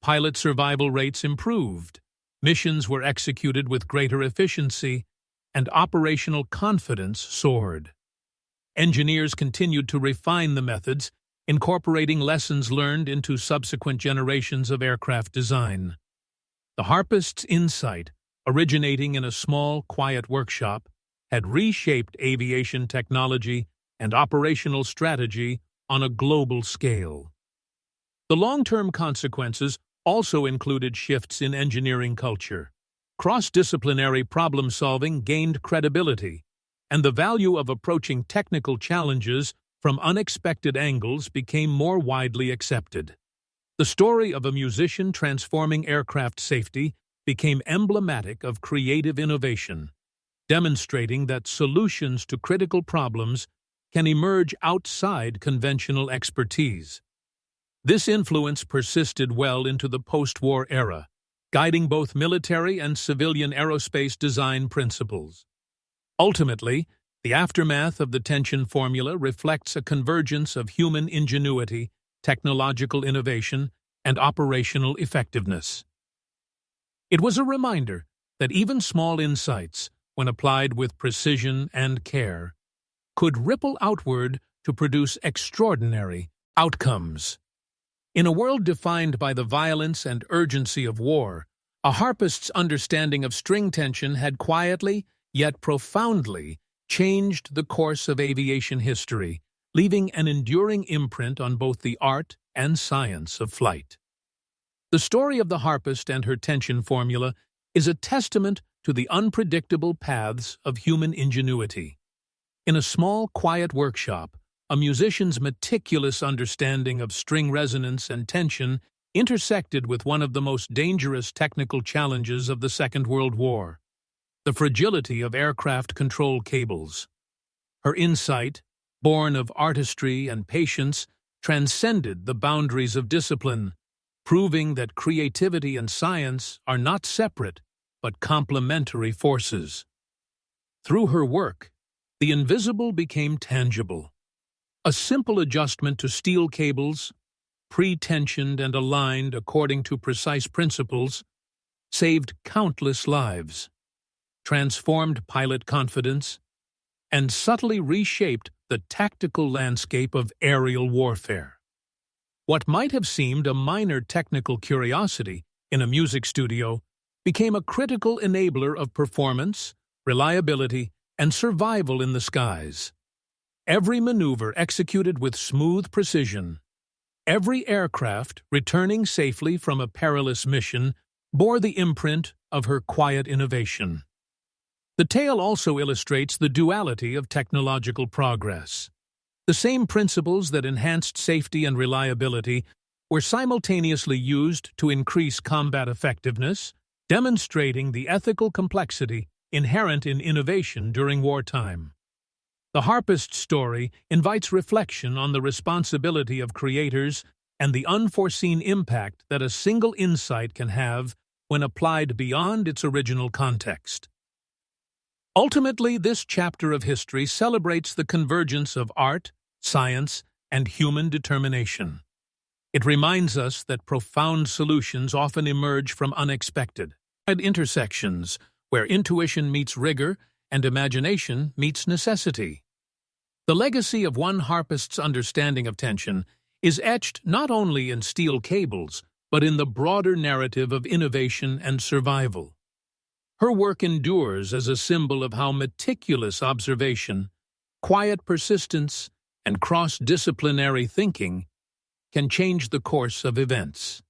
A: Pilot survival rates improved, missions were executed with greater efficiency, and operational confidence soared. Engineers continued to refine the methods, incorporating lessons learned into subsequent generations of aircraft design. The Harpist's insight, originating in a small, quiet workshop, had reshaped aviation technology and operational strategy on a global scale. The long-term consequences also included shifts in engineering culture. Cross-disciplinary problem-solving gained credibility, and the value of approaching technical challenges from unexpected angles became more widely accepted. The story of a musician transforming aircraft safety became emblematic of creative innovation, demonstrating that solutions to critical problems can emerge outside conventional expertise. This influence persisted well into the post-war era, guiding both military and civilian aerospace design principles. Ultimately, the aftermath of the tension formula reflects a convergence of human ingenuity, technological innovation, and operational effectiveness. It was a reminder that even small insights, when applied with precision and care, could ripple outward to produce extraordinary outcomes. In a world defined by the violence and urgency of war, a Harpist's understanding of string tension had quietly, yet profoundly, changed the course of aviation history, leaving an enduring imprint on both the art and science of flight. The story of the Harpist and her tension formula is a testament to the unpredictable paths of human ingenuity. In a small, quiet workshop, a musician's meticulous understanding of string resonance and tension intersected with one of the most dangerous technical challenges of the Second World War: the fragility of aircraft control cables. Her insight, born of artistry and patience, transcended the boundaries of discipline, proving that creativity and science are not separate but complementary forces. Through her work, the invisible became tangible. A simple adjustment to steel cables, pre-tensioned and aligned according to precise principles, saved countless lives, transformed pilot confidence, and subtly reshaped the tactical landscape of aerial warfare. What might have seemed a minor technical curiosity in a music studio became a critical enabler of performance, reliability, and survival in the skies. Every maneuver executed with smooth precision, every aircraft returning safely from a perilous mission bore the imprint of her quiet innovation. The tale also illustrates the duality of technological progress. The same principles that enhanced safety and reliability were simultaneously used to increase combat effectiveness, demonstrating the ethical complexity inherent in innovation during wartime. The Harpist story invites reflection on the responsibility of creators and the unforeseen impact that a single insight can have when applied beyond its original context. Ultimately, this chapter of history celebrates the convergence of art, science, and human determination. It reminds us that profound solutions often emerge from unexpected intersections, where intuition meets rigor and imagination meets necessity. The legacy of one harpist's understanding of tension is etched not only in steel cables, but in the broader narrative of innovation and survival. Her work endures as a symbol of how meticulous observation, quiet persistence, and cross-disciplinary thinking can change the course of events,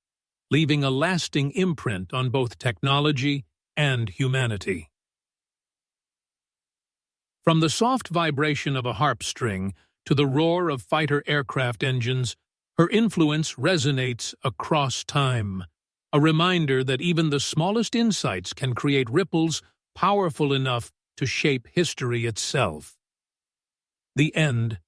A: leaving a lasting imprint on both technology and humanity. From the soft vibration of a harp string to the roar of fighter aircraft engines, her influence resonates across time, a reminder that even the smallest insights can create ripples powerful enough to shape history itself. The end.